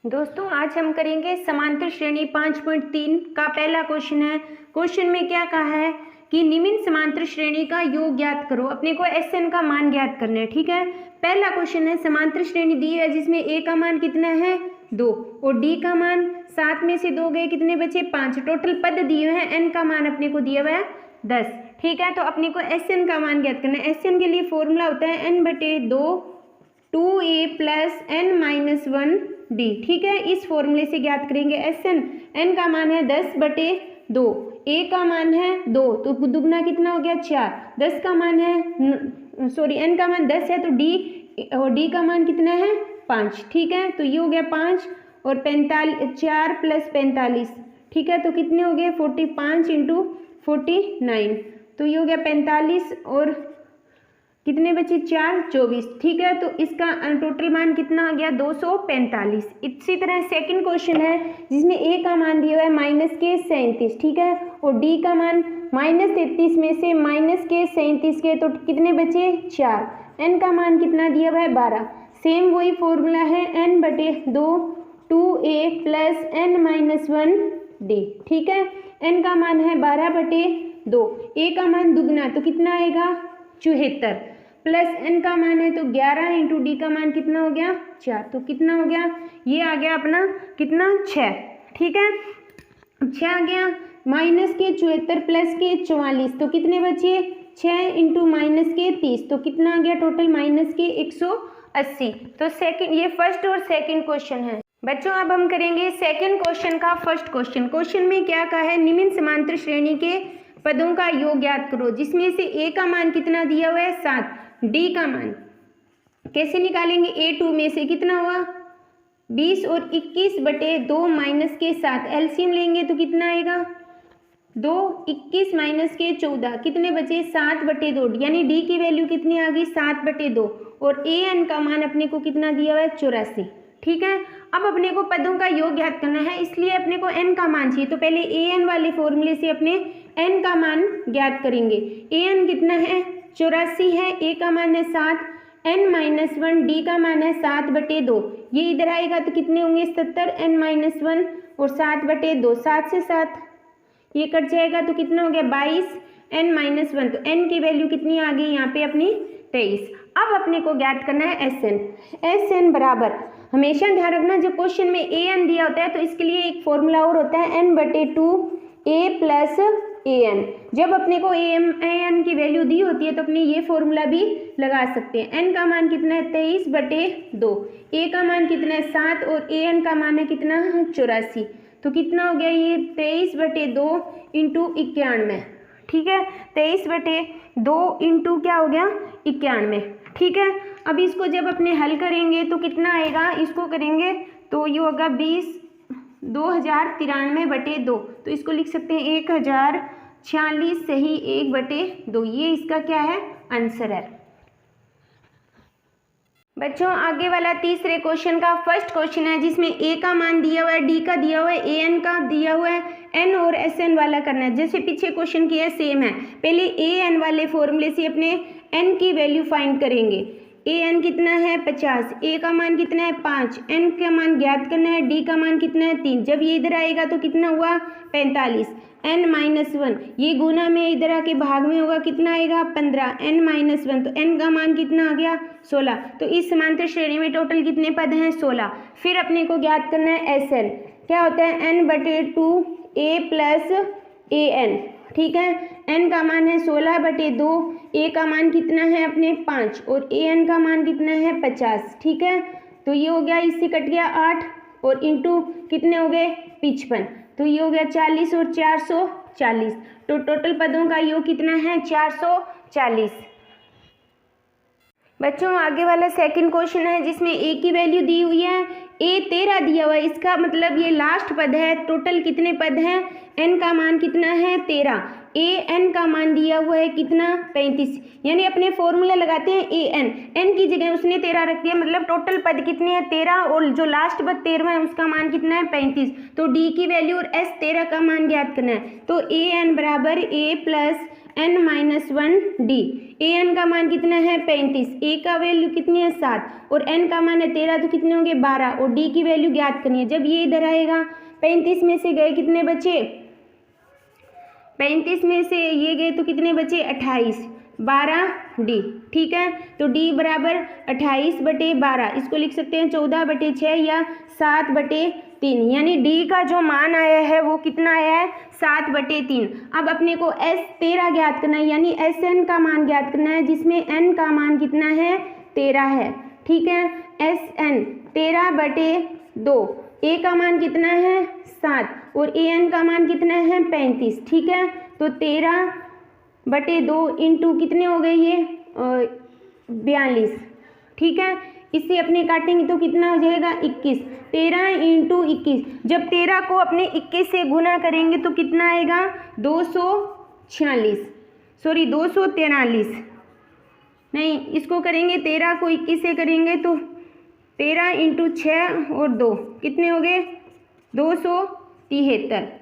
दोस्तों आज हम करेंगे समांतर श्रेणी 5.3 का पहला क्वेश्चन है। क्वेश्चन में क्या कहा है कि निम्न समांतर श्रेणी का योग ज्ञात करो। अपने को एसएन का मान ज्ञात करना है। ठीक है, पहला क्वेश्चन है समांतर श्रेणी दी है जिसमें ए का मान कितना है 2 और डी का मान 7 में से 2 गए कितने बचे 5। टोटल पद दिए हुए हैं, एन का मान अपने को दिया हुआ है 10। ठीक है, तो अपने को एसएन का मान ज्ञात करना है। एसएन के लिए फॉर्मूला होता है n/2 2a plus n minus 1 D. ठीक है, इस फॉर्मूले से ज्ञात करेंगे एसएन। एन का मान है 10/2, ए का मान है 2 तो दुगना कितना हो गया 4। 10 का मान है एन का मान 10 है तो डी का मान कितना है 5। ठीक है, तो ये हो गया 5 और 4 प्लस 45। ठीक है, तो कितने हो गए 45 इंटू 49, तो ये हो गया 45 और कितने बचे 4 24। ठीक है, तो इसका टोटल मान कितना आ गया 245। इसी तरह सेकंड क्वेश्चन है जिसमें ए का मान दिया हुआ है -37। ठीक है, और डी का मान -33 में से -37 के तो कितने बचे 4। एन का मान कितना दिया हुआ है 12। सेम वही फॉर्मूला है n/2 2a plus n minus 1 D. ठीक है, एन का मान है 12/2, ए का मान दुगना तो कितना आएगा 74 प्लस एन का मान है तो 11 इंटू डी का मान कितना हो गया 4, तो कितना हो गया ये आ गया अपना कितना 6। ठीक है, 6 आ गया माइनस के 74 प्लस के 44 तो कितने बचे 6 इंटू माइनस के 30 तो कितना आ गया टोटल माइनस के 180। तो सेकंड ये फर्स्ट और सेकंड क्वेश्चन है। बच्चों अब हम करेंगे सेकंड क्वेश्चन का फर्स्ट क्वेश्चन। क्वेश्चन में क्या कहा है निम्न समांतर श्रेणी के पदों का योग ज्ञात करो, जिसमें से ए का मान कितना दिया हुआ है 7, डी का मान कैसे निकालेंगे a2 में से कितना हुआ 20 और 21/2 माइनस के 7 एलसीएम लेंगे तो कितना आएगा 2 21 माइनस के 14 कितने बचे 7/2 यानी डी की वैल्यू कितनी आ गई 7/2 और ए एन का मान अपने को कितना दिया हुआ है 84। ठीक है, अब अपने को पदों का योग ज्ञात करना है, इसलिए अपने को n का मान चाहिए। तो पहले ए एन वाले फॉर्मूले से अपने n का मान ज्ञात करेंगे। ए एन कितना है 84 है, ए का मान है 7, n माइनस 1 डी का मान है 7/2। ये इधर आएगा तो कितने होंगे 70 n माइनस 1 और 7/2, 7 से 7 ये कट जाएगा तो कितना हो गया 22 n माइनस 1। तो n की वैल्यू कितनी आ गई यहाँ पे अपनी 23। अब अपने को ज्ञात करना है एस एन बराबर, हमेशा ध्यान रखना जब क्वेश्चन में ए एन दिया होता है तो इसके लिए एक फॉर्मूला और होता है n/2 a plus A N. जब अपने को ए एन की वैल्यू दी होती है तो अपने ये फॉर्मूला भी लगा सकते हैं। एन का मान कितना है 23/2, ए का मान कितना है 7 और ए एन का मान है कितना 84। तो कितना हो गया ये 23/2 इंटू 91। ठीक है, 23/2 इंटू क्या हो गया 91। ठीक है, अब इसको जब अपने हल करेंगे तो कितना आएगा, इसको करेंगे तो ये होगा 2093/2, तो इसको लिख सकते हैं 1046 सही 1/2। ये इसका क्या है आंसर है। बच्चों आगे वाला तीसरे क्वेश्चन का फर्स्ट क्वेश्चन है जिसमें ए का मान दिया हुआ है, डी का दिया हुआ है, ए एन का दिया हुआ है, एन और एस एन वाला करना है। जैसे पीछे क्वेश्चन किया है सेम है। पहले ए एन वाले फॉर्मूले से अपने एन की वैल्यू फाइंड करेंगे। ए एन कितना है 50, ए का मान कितना है 5, एन का मान ज्ञात करना है, डी का मान कितना है 3। जब ये इधर आएगा तो कितना हुआ 45 n माइनस 1, ये गुना में इधर आके भाग में होगा कितना आएगा 15 n माइनस 1, तो n का मान कितना आ गया 16। तो इस समांतर श्रेणी में टोटल कितने पद हैं 16। फिर अपने को ज्ञात करना है एस एन, क्या होता है n/2 a plus A N. ठीक है, n का मान है 16/2, a का मान कितना है अपने 5 और ए एन का मान कितना है 50। ठीक है, तो ये हो गया इससे कट गया 8 और इंटू कितने हो गए 55, तो ये हो गया 40 और 440। तो टोटल पदों का योग कितना है 440। बच्चों आगे वाला सेकंड क्वेश्चन है जिसमें ए की वैल्यू दी हुई है, ए 13 दिया हुआ है, इसका मतलब ये लास्ट पद है। टोटल कितने पद हैं, एन का मान कितना है 13, ए एन का मान दिया हुआ है कितना 35, यानी अपने फॉर्मूला लगाते हैं ए एन, एन की जगह उसने 13 रख दिया, मतलब टोटल पद कितने हैं 13 और जो लास्ट पद 13वां है उसका मान कितना है 35। तो डी की वैल्यू और एस 13 का मान ज्ञात करना है। तो ए एन बराबर ए प्लस n-1 डी। an का मान कितना है 35, a का वैल्यू कितनी है 7 और n का मान है 13, तो कितने होंगे 12 और d की वैल्यू ज्ञात करनी है। जब ये इधर आएगा 35 में से गए कितने बचे, 35 में से ये गए तो कितने बचे 28, 12 डी। ठीक है, तो d बराबर 28/12, इसको लिख सकते हैं 14/6 या 7/3, यानी d का जो मान आया है वो कितना आया है 7/3। अब अपने को S13 ज्ञात करना है, यानी Sn का मान ज्ञात करना है, जिसमें n का मान कितना है 13 है। ठीक है, Sn 13/2, a का मान कितना है 7 और an का मान कितना है 35। ठीक है, तो 13/2 इंटू कितने हो गए ये 42। ठीक है, इससे अपने काटेंगे तो कितना हो जाएगा 21। 13 इंटू 21, जब 13 को अपने 21 से गुना करेंगे तो कितना आएगा 243, नहीं इसको करेंगे 13 को 21 से करेंगे तो 13 इंटू 6 और 2 कितने हो गए 273।